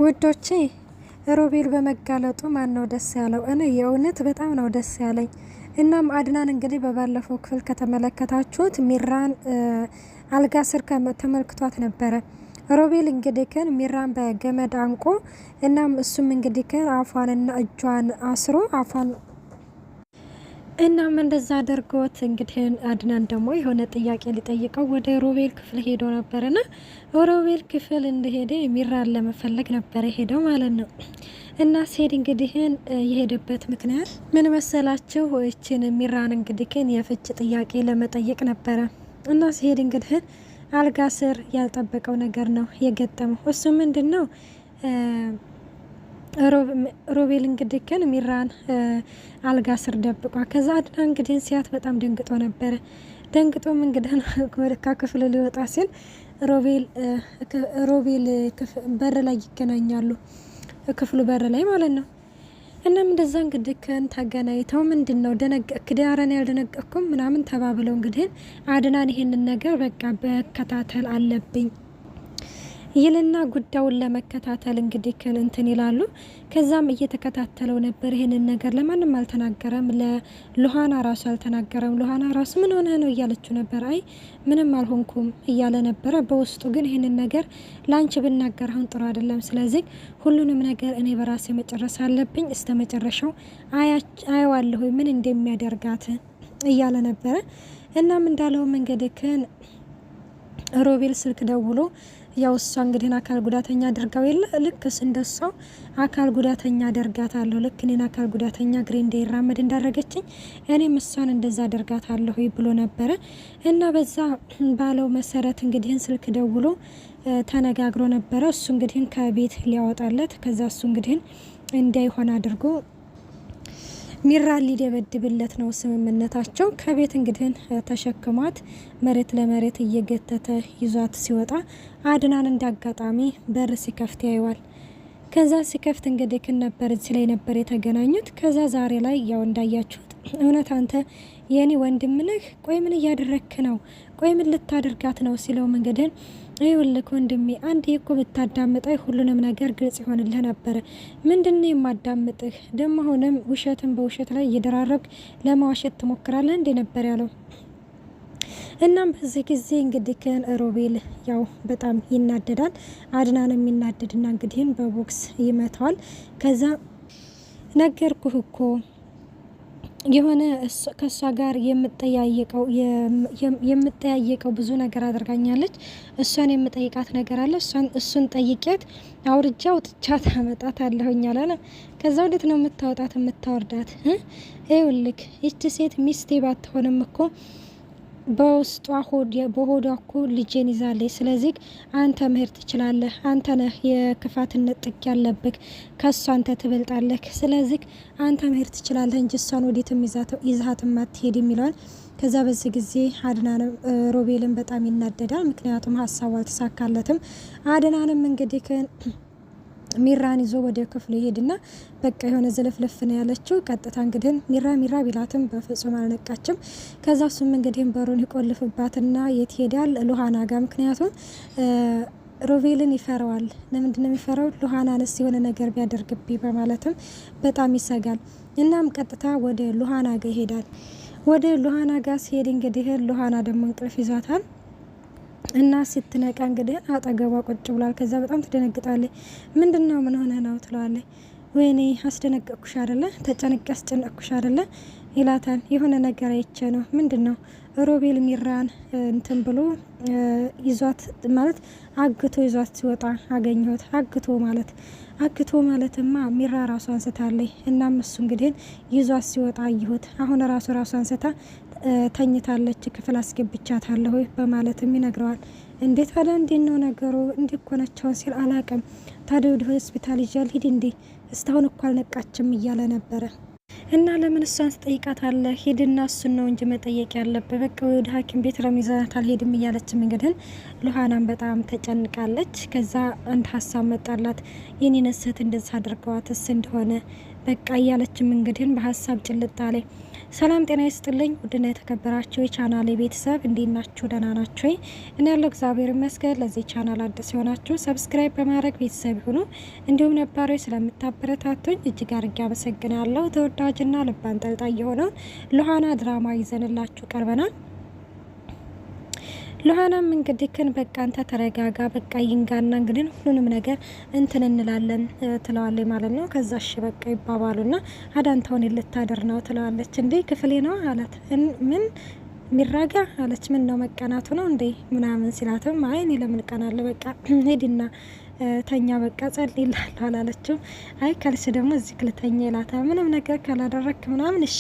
ውዶቼ ሮቤል በመጋለጡ ማን ነው ደስ ያለው? እኔ የእውነት በጣም ነው ደስ ያለኝ። እናም አድናን እንግዲህ በባለፈው ክፍል ከተመለከታችሁት ሚራን አልጋ ስር ተመልክቷት ነበረ። ሮቤል እንግዲህ ከን ሚራን በገመድ አንቆ እናም እሱም እንግዲህ ከን አፏንና እጇን አስሮ አፏን እናም እንደዛ አድርጎት እንግዲህ አድናን ደግሞ የሆነ ጥያቄ ሊጠይቀው ወደ ሮቤል ክፍል ሄዶ ነበርና ሮቤል ክፍል እንደሄደ ሚራን ለመፈለግ ነበር ሄደው ማለት ነው። እና ሲሄድ እንግዲህ የሄደበት ምክንያት ምን መሰላችሁ? እቺን ሚራን እንግዲህ የፍች ጥያቄ ለመጠየቅ ነበረ። እና ሲሄድ እንግዲህ አልጋ ስር ያልጠበቀው ነገር ነው የገጠመው። እሱ ምንድነው? ሮቤል እንግዲህ ግን ሚራን አልጋ ስር ደብቋ ከዛ አድና እንግዲህ ሲያት በጣም ደንግጦ ነበረ። ደንግጦም እንግዲህ ከክፍሉ ሊወጣ ሲል ሮቤል በር ላይ ይገናኛሉ፣ ክፍሉ በር ላይ ማለት ነው። እናም እንደዛ እንግዲህ ከን ታገናኝተው ምንድነው ደነገጥክ? ዳራን ያልደነገጥኩም ምናምን ተባብለው እንግዲህ አድናን ይሄንን ነገር በቃ በከታተል አለብኝ ይልና ጉዳዩን ለመከታተል እንግዲህ እንትን ይላሉ። ከዛም እየተከታተለው ነበር። ይሄንን ነገር ለማንም አልተናገረም። ለሉሃና ራሱ አልተናገረም። ሉሃና ራሱ ምን ሆነ ነው እያለችው ነበር። አይ ምንም አልሆንኩም እያለ ነበረ። በውስጡ ግን ይሄንን ነገር ላንቺ ብናገር አሁን ጥሩ አይደለም። ስለዚህ ሁሉንም ነገር እኔ በራሴ መጨረስ አለብኝ። እስከ መጨረሻው አየዋለሁ ምን እንደሚያደርጋት እያለ ነበረ። እናም እንዳለው መንገድ ሮቤል ስልክ ደውሎ ያው እሷ እንግዲህ አካል ጉዳተኛ አድርጋው የለ ልክስ እንደሷው አካል ጉዳተኛ አደርጋታለሁ፣ ልክ እኔን አካል ጉዳተኛ እግሬ እንዳይራመድ እንዳረገችኝ እኔም እሷን እንደዛ አደርጋታለሁ ብሎ ነበረ። እና በዛ ባለው መሰረት እንግዲህ ስልክ ደውሎ ተነጋግሮ ነበረ። እሱ እንግዲህ ከቤት ሊያወጣለት ከዛ እሱ እንግዲህ እንዳይሆን አድርጎ ሚራን ሊደበድብለት ነው ስምምነታቸው። ከቤት እንግዲህ ተሸክሟት መሬት ለመሬት እየገተተ ይዟት ሲወጣ አድናን እንዳጋጣሚ በር ሲከፍት ያይዋል። ከዛ ሲከፍት እንግዲህ ነበር እዚህ ላይ ነበር የተገናኙት። ከዛ ዛሬ ላይ ያው እንዳያችሁት እውነት አንተ የኔ ወንድም ነህ? ቆይ ምን እያደረክ ነው? ቆይ ምን ልታደርጋት ነው ሲለው መንገድን ይኸውልህ ወንድሜ አንዴ እኮ ብታዳምጠኝ ሁሉንም ነገር ግልጽ ይሆንልህ ነበር። ምንድነው የማዳምጥህ? ደሞ አሁንም ውሸትን በውሸት ላይ እየደራረብክ ለማዋሸት ትሞክራለህ እንዴ ነበር ያለው። እናም በዚህ ጊዜ እንግዲህ ሮቤል ያው በጣም ይናደዳል። አድናንም ይናደድና እንግዲህ በቦክስ ይመታዋል። ከዛ ነገርኩህ እኮ የሆነ ከሷ ጋር የምጠያየቀው ብዙ ነገር አድርጋኛለች። እሷን የምጠይቃት ነገር አለ። እሱን ጠይቄት አውርጃ አውጥቻት አመጣት አለሁኝ አላለ። ከዛ ወዴት ነው የምታወጣት የምታወርዳት? ይኸውልህ ይቺ ሴት ሚስቴ ባትሆንም እኮ በውስጧ በሆዷ እኮ ልጄን ይዛለች። ስለዚህ አንተ መሄድ ትችላለህ። አንተ ነህ የክፋትነት ጥግ ያለብህ። ከሷ አንተ ትበልጣለህ። ስለዚህ አንተ መሄድ ትችላለህ እንጂ እሷን ወዴትም ይዛትም አትሄድ የሚለዋል። ከዛ በዚህ ጊዜ አድናንም ሮቤልን በጣም ይናደዳል። ምክንያቱም ሀሳቡ አልተሳካለትም። አድናንም እንግዲህ ሚራን ይዞ ወደ ክፍሉ ይሄድና በቃ የሆነ ዝልፍልፍ ነው ያለችው። ቀጥታ እንግዲህ ሚራ ቢላትም በፍጹም አልነቃችም። ከዛ እሱም እንግዲህ በሩን ይቆልፍባትና የት ሄዳል? ሉሃና ጋር። ምክንያቱም ሮቤልን ይፈራዋል። ለምንድነው የሚፈራው? ሉሃናንስ የሆነ ነገር ቢያደርግብኝ በማለትም በጣም ይሰጋል። እናም ቀጥታ ወደ ሉሃና ጋር ይሄዳል። ወደ ሉሃና ጋር ሲሄድ እንግዲህ ሉሃና ደግሞ እንቅልፍ ይዟታል። እና ስትነቃ እንግዲህ አጠገቧ ቁጭ ብሏል። ከዛ በጣም ትደነግጣለች። ምንድነው? ምን ሆነ ነው ትለዋለች። ወይኔ አስደነቀኩሽ አይደለ? ተጨንቄ አስጨነቅኩሽ አይደለ? ይላታል። የሆነ ነገር አይቼ ነው። ምንድነው? ሮቤል ሚራን እንትን ብሎ ይዟት ማለት አግቶ ይዟት ሲወጣ አገኘሁት። አግቶ ማለትማ ሚራ ራሷ አንስታለች። እናም እሱ እንግዲህ ይዟት ሲወጣ አየሁት። አሁን ራሷ አንስታ ተኝታለች። ክፍል አስገብቻታለሁ በማለትም ይነግረዋል። እንዴት ታዲያ እንዴት ነው ነገሩ? እንዴት ኮነቻውን ሲል አላቅም። ታዲያ ወደ ሆስፒታል ይዣል ሂድ እንዴ? እስካሁን እኮ አልነቃችም እያለ ነበረ። እና ለምን እሷን ትጠይቃታለህ? ሂድና እሱን ነው እንጂ መጠየቅ ያለብህ። በቃ ወደ ሐኪም ቤት ለሚዛት አልሄድም እያለች እንግዲህ ሉሃናን በጣም ተጨንቃለች። ከዛ አንድ ሀሳብ መጣላት። የኔን እህት እንደዛ አድርገዋትስ እንደሆነ በቃ እያለችም እንግዲህ በሀሳብ ጭልጥ አለ። ሰላም ጤና ይስጥልኝ ውድና የተከበራችሁ የቻናሌ ቤተሰብ እንዴት ናችሁ? ደህና ናችሁ ወይ? እኔ ያለው እግዚአብሔር ይመስገን። ለዚህ ቻናል አዲስ የሆናችሁ ሰብስክራይብ በማድረግ ቤተሰብ ይሁኑ። እንዲሁም ነባሮች ስለምታበረታቱኝ እጅግ አድርጌ አመሰግናለሁ። ተወዳጅና ልብ አንጠልጣይ የሆነውን ሉሃና ድራማ ይዘንላችሁ ቀርበናል። ሉሃናም እንግዲህ በቃ አንተ ተረጋጋ፣ በቃ ይንጋና እንግዲህ ሁሉንም ነገር እንትን እንላለን ትለዋለች ማለት ነው። ከዛ እሺ በቃ ይባባሉና አዳንታውን ልታደር ነው ትለዋለች። እንዴ ክፍሌ ነው አላት። ምን ሚራጋ አለች። ምን ነው መቀናቱ ነው እንዴ ምናምን ሲላትም አይ እኔ ለምን ቀናለሁ፣ በቃ ሄድና ተኛ በቃ ጸልይልሃለሁ አላለችው። አይ ካልሽ ደግሞ እዚህ ክልተኛ ይላታል። ምንም ነገር ካላደረክ ምናምን እሺ፣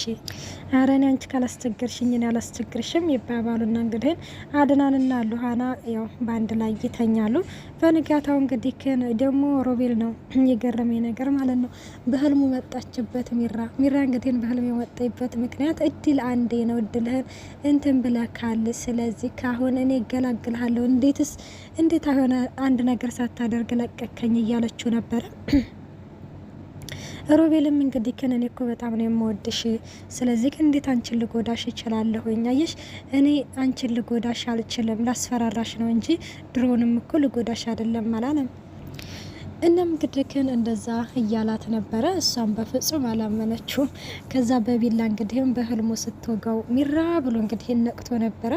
ኧረ እኔ አንቺ ካላስቸገርሽኝ እኔ አላስቸግርሽም ይባባሉና እንግዲህ አድናንና ሉሃና ያው በአንድ ላይ ይተኛሉ። በንጋታው እንግዲህ ደግሞ ሮቤል ነው የገረመኝ ነገር ማለት ነው። በህልሙ መጣችበት ሚራ እንግዲህ በህልም የወጣይበት ምክንያት እድል አንዴ ነው፣ እድልህን እንትን ብለካል። ስለዚህ ካሁን እኔ እገላግልሃለሁ፣ እንዴት ሆነ አንድ ነገር ሳታደርግ ለቀከኝ እያለችው ነበረ። ሮቤልም እንግዲህ እኔ እኮ በጣም ነው የምወድሽ፣ ስለዚህ እንዴት አንቺን ልጎዳሽ እችላለሁ? አየሽ እኔ አንቺን ልጎዳሽ አልችልም፣ ላስፈራራሽ ነው እንጂ ድሮንም እኮ ልጎዳሽ አይደለም አላለም። እናም እንግዲህ እንደዛ እያላት ነበረ። እሷም በፍጹም አላመነችው። ከዛ በቢላ እንግዲህም በህልሙ ስትወጋው ሚራ ብሎ እንግዲህ ነቅቶ ነበረ።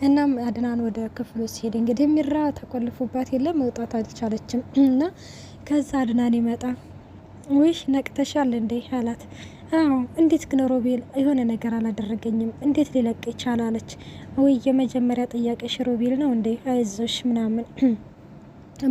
እናም አድናን ወደ ክፍሉ ሲሄድ እንግዲህ ሚራ ተቆልፎባት የለም መውጣት አልቻለችም። እና ከዛ አድናን ይመጣ ውሽ ነቅተሻል እንዴ አላት። አዎ እንዴት ግን ሮቤል የሆነ ነገር አላደረገኝም እንዴት ሊለቅ ይቻላለች? ወይ የመጀመሪያ ጥያቄሽ ሮቤል ነው እንዴ? አይዞሽ ምናምን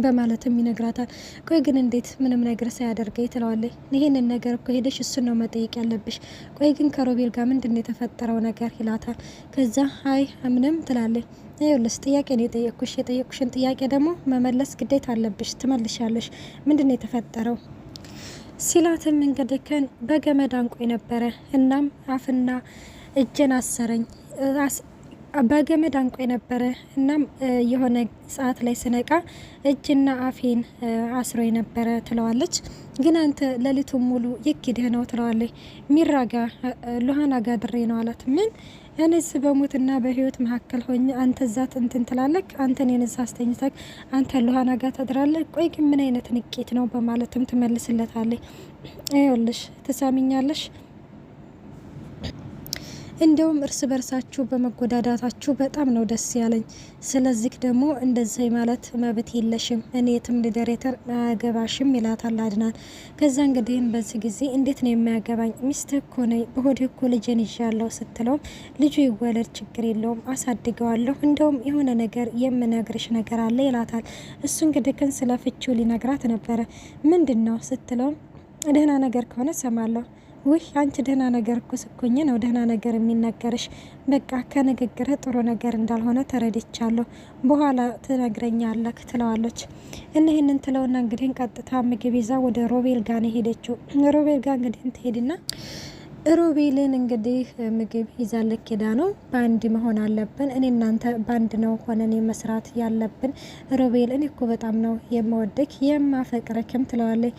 በማለትም ይነግራታል። ቆይ ግን እንዴት ምንም ነገር ሳያደርገኝ ትለዋለች። ይሄንን ነገር እኮ ሄደሽ እሱን ነው መጠየቅ ያለብሽ። ቆይ ግን ከሮቤል ጋር ምንድነው የተፈጠረው ነገር ይላታል። ከዛ አይ ምንም ትላለች። ይኸውልሽ ጥያቄ ነው የጠየቅኩሽን ጥያቄ ደግሞ መመለስ ግዴታ አለብሽ፣ ትመልሻለሽ። ምንድነው የተፈጠረው ሲላትም እንግዲህ በገመድ አንቆኝ ነበረ። እናም አፍና እጄን አሰረኝ በገመድ አንቆ ነበረ። እናም የሆነ ሰዓት ላይ ስነቃ እጅና አፌን አስሮ ነበረ ትለዋለች። ግን አንተ ሌሊቱን ሙሉ ይክድህ ነው ትለዋለች። ሚራጋ ሉሃና ጋ ድሬ ነው አላት። ምን እኔስ በሞትና በህይወት መካከል ሆኜ አንተ ዛት እንትን ትላለክ፣ አንተ እኔን እዛ አስተኝተክ አንተ ሉሃና ጋ ተድራለህ። ቆይ ግን ምን አይነት ንቄት ነው በማለትም ትመልስለታለች። ይኸውልሽ ትሰሚኛለሽ፣ እንደውም እርስ በርሳችሁ በመጎዳዳታችሁ በጣም ነው ደስ ያለኝ። ስለዚህ ደግሞ እንደዚህ ማለት መብት የለሽም፣ እኔ የትም ልደሬተር አያገባሽም ይላታል አድናን። ከዛ እንግዲህ በዚህ ጊዜ እንዴት ነው የሚያገባኝ? ሚስት እኮ ነኝ፣ በሆዴ እኮ ልጄን ይዣለሁ ስትለውም ልጁ ይወለድ ችግር የለውም አሳድገዋለሁ፣ እንደውም የሆነ ነገር የምነግርሽ ነገር አለ ይላታል። እሱ እንግዲህ ስለ ፍቺው ሊነግራት ነበረ። ምንድን ነው ስትለውም ደህና ነገር ከሆነ ሰማለሁ። ውይ አንቺ ደህና ነገር እኮ ስኮኝ ነው ደህና ነገር የሚነገርሽ። በቃ ከንግግርህ ጥሩ ነገር እንዳልሆነ ተረድቻለሁ፣ በኋላ ትነግረኛለህ ትለዋለች። እና ይህንን ትለውና እንግዲህ ቀጥታ ምግብ ይዛ ወደ ሮቤል ጋር ነው ሄደችው። ሮቤል ጋር እንግዲህ ትሄድና ሮቤልን እንግዲህ ምግብ ይዛለክ ሄዳ ነው። በአንድ መሆን አለብን፣ እኔ እናንተ በአንድ ነው ሆነን መስራት ያለብን። ሮቤል እኔ እኮ በጣም ነው የምወድክ የማፈቅረክም ትለዋለች።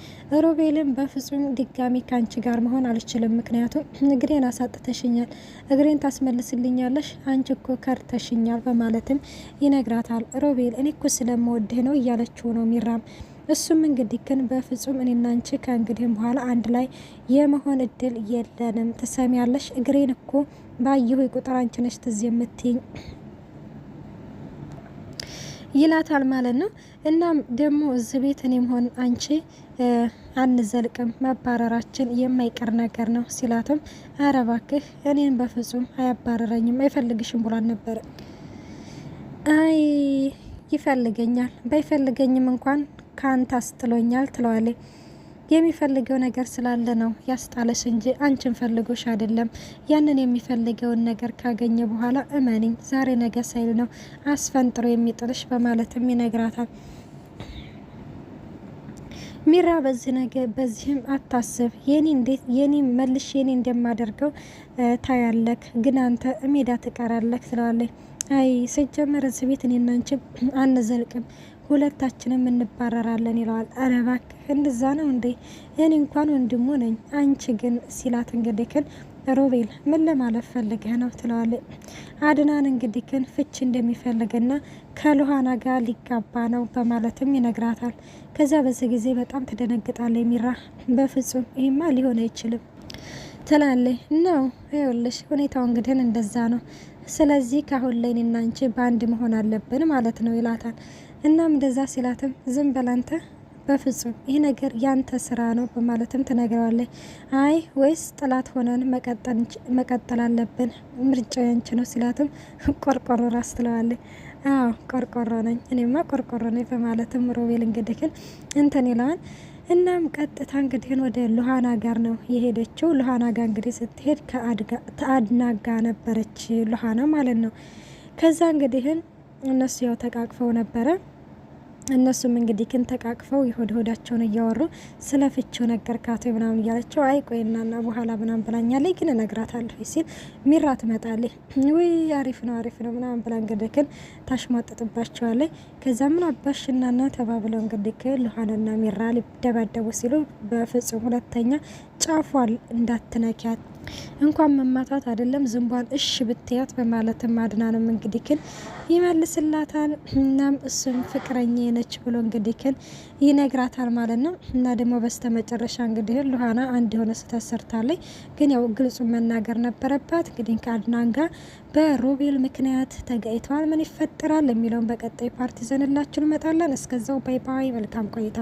ሮቤልን በፍጹም ድጋሚ ካንቺ ጋር መሆን አልችልም፣ ምክንያቱም እግሬን አሳጥተሽኛል፣ እግሬን ታስመልስልኛለሽ፣ አንቺ እኮ ከርተሽኛል በማለትም ይነግራታል። ሮቤል እኔ እኮ ስለምወድህ ነው እያለችው ነው ሚራም። እሱም እንግዲህ በፍጹም እኔና አንቺ ከእንግዲህም በኋላ አንድ ላይ የመሆን እድል የለንም፣ ትሰሚያለሽ? እግሬን እኮ ባየሁ ቁጥር አንቺ ነሽ ትዝ የምትይኝ ይላታል ማለት ነው። እናም ደግሞ እዚህ ቤት እኔም ሆን አንቺ አንዘልቅም፣ መባረራችን የማይቀር ነገር ነው ሲላትም ኧረ እባክህ እኔን በፍጹም አያባረረኝም አይፈልግሽም ብሏል ነበረ። አይ ይፈልገኛል፣ ባይፈልገኝም እንኳን ካንተ አስጥሎኛል ትለዋለች። የሚፈልገው ነገር ስላለ ነው ያስጣለሽ እንጂ አንቺን ፈልጎሽ አይደለም። ያንን የሚፈልገውን ነገር ካገኘ በኋላ እመኒኝ ዛሬ ነገ ሳይል ነው አስፈንጥሮ የሚጥልሽ በማለትም ይነግራታል። ሚራ በዚህ ነገር በዚህም አታስብ፣ የኔ መልሽ የኔ እንደማደርገው ታያለክ፣ ግን አንተ ሜዳ ትቀራለክ ትለዋለች። አይ ሲጀመር እዚህ ቤት እኔና አንቺ አንዘልቅም፣ ሁለታችንም እንባረራለን ይለዋል። ኧረ እባክህ እንደዛ ነው እንዴ? እኔ እንኳን ወንድሙ ነኝ፣ አንቺ ግን ሲላት እንግዲህ ግን ሮቤል ምን ለማለት ፈልገህ ነው ትለዋለች። አድናን እንግዲህ ግን ፍች እንደሚፈልግና ከሉሃና ጋር ሊጋባ ነው በማለትም ይነግራታል። ከዛ በዚህ ጊዜ በጣም ትደነግጣለች ሚራ። በፍጹም ይሄማ ሊሆን አይችልም ትላለች። ነው ይኸውልሽ ሁኔታው እንግዲህ እንደዛ ነው። ስለዚህ ካሁን ላይ እኔና አንቺ በአንድ መሆን አለብን ማለት ነው ይላታል። እናም እንደዛ ሲላትም ዝም በላንተ በፍጹም ይህ ነገር ያንተ ስራ ነው በማለትም ትነግረዋለች። አይ ወይስ ጥላት ሆነን መቀጠል አለብን? ምርጫው ያንቺ ነው ሲላትም ቆርቆሮ ራስ ትለዋለች። አዎ ቆርቆሮ ነኝ፣ እኔማ ቆርቆሮ ነኝ በማለትም ሮቤል እንግዲህ እንትን ይለዋል። እናም ቀጥታ እንግዲህ ወደ ሉሃና ጋር ነው የሄደችው። ሉሃና ጋር እንግዲህ ስትሄድ ከአድና ጋር ነበረች ሉሃና ማለት ነው። ከዛ እንግዲህ እነሱ ያው ተቃቅፈው ነበረ። እነሱም እንግዲህ ግን ተቃቅፈው ሆዳቸውን እያወሩ ስለ ፍቺው ነገርካት ምናምን እያለችው አይ ቆይናና በኋላ ምናምን ብላኛለች ግን እነግራታለሁ ሲል ሚራ ትመጣለች። ውይ አሪፍ ነው ምናምን ብላ እንግዲህ ግን ታሽሟጥጥባቸዋለች። ከዛ ምን አባሽናና ተባብለው እንግዲህ ሉሃናና ሚራ ሊደባደቡ ሲሉ በፍጹም ሁለተኛ ጫፏል እንዳትነኪያት እንኳን መማታት አይደለም ዝንቧን እሽ ብትያት በማለትም አድናንም እንግዲህ ግን ይመልስላታል። እናም እሱም ፍቅረኛ ነች ብሎ እንግዲህ ግን ይነግራታል ማለት ነው። እና ደግሞ በስተመጨረሻ እንግዲህ ሉሃና አንድ የሆነ ስህተት ሰርታለች፣ ግን ያው ግልጹ መናገር ነበረባት። እንግዲህ ከአድናን ጋር በሮቤል ምክንያት ተጋይተዋል። ምን ይፈጠራል የሚለውን በቀጣይ ፓርቲ ዘንላችሁ እንመጣለን። እስከዛው ባይ ባይ፣ መልካም ቆይታ።